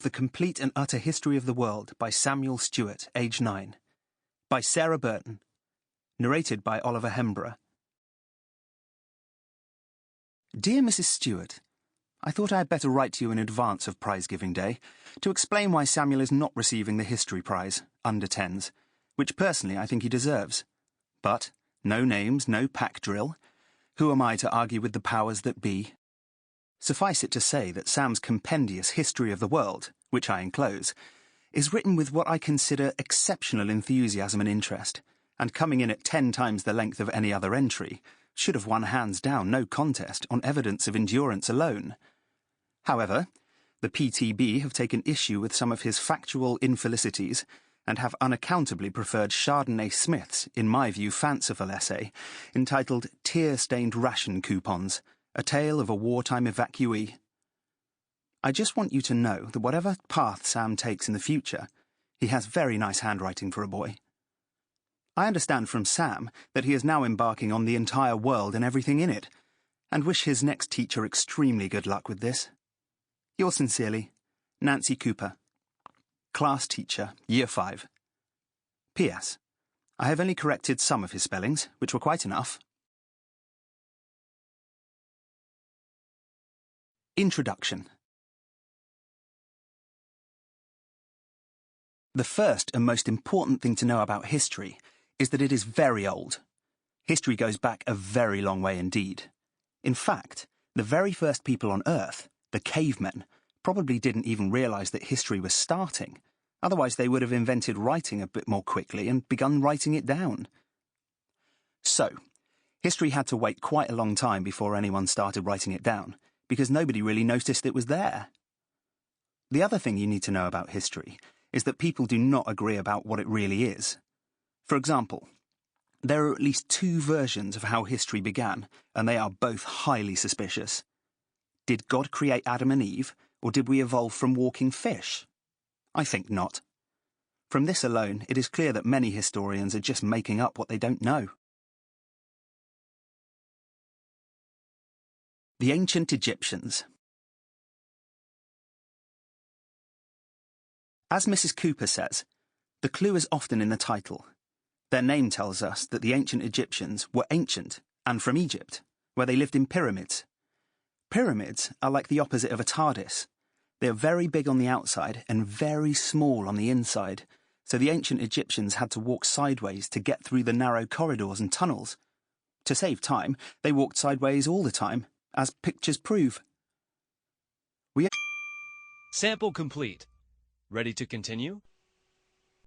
The Complete and Utter History of the World by Samuel Stewart, age 9. By Sarah Burton. Narrated by Oliver Hembrough. Dear Mrs. Stewart, I thought I had better write to you in advance of prize-giving day to explain why Samuel is not receiving the History Prize, under 10s, which personally I think he deserves. But no names, no pack drill. Who am I to argue with the powers that be? Suffice it to say that Sam's compendious History of the World, which I enclose, is written with what I consider exceptional enthusiasm and interest, and coming in at 10 times the length of any other entry, should have won hands down no contest on evidence of endurance alone. However, the PTB have taken issue with some of his factual infelicities and have unaccountably preferred Chardonnay Smith's, in my view, fanciful essay, entitled Tear-Stained Ration Coupons, A Tale of a Wartime Evacuee. I just want you to know that whatever path Sam takes in the future, he has very nice handwriting for a boy. I understand from Sam that he is now embarking on the entire world and everything in it, and wish his next teacher extremely good luck with this. Yours sincerely, Nancy Cooper, Class Teacher, Year 5. P.S. I have only corrected some of his spellings, which were quite enough. Introduction. The first and most important thing to know about history is that it is very old. History goes back a very long way indeed. In fact, the very first people on Earth, the cavemen, probably didn't even realize that history was starting. Otherwise they would have invented writing a bit more quickly and begun writing it down. So, history had to wait quite a long time before anyone started writing it down, because nobody really noticed it was there. The other thing you need to know about history is that people do not agree about what it really is. For example, there are at least 2 versions of how history began, and they are both highly suspicious. Did God create Adam and Eve, or did we evolve from walking fish? I think not. From this alone, it is clear that many historians are just making up what they don't know. The Ancient Egyptians. As Mrs. Cooper says, the clue is often in the title. Their name tells us that the ancient Egyptians were ancient and from Egypt, where they lived in pyramids. Pyramids are like the opposite of a TARDIS. They are very big on the outside and very small on the inside, so the ancient Egyptians had to walk sideways to get through the narrow corridors and tunnels. To save time, they walked sideways all the time, as pictures prove. Sample complete. Ready to continue?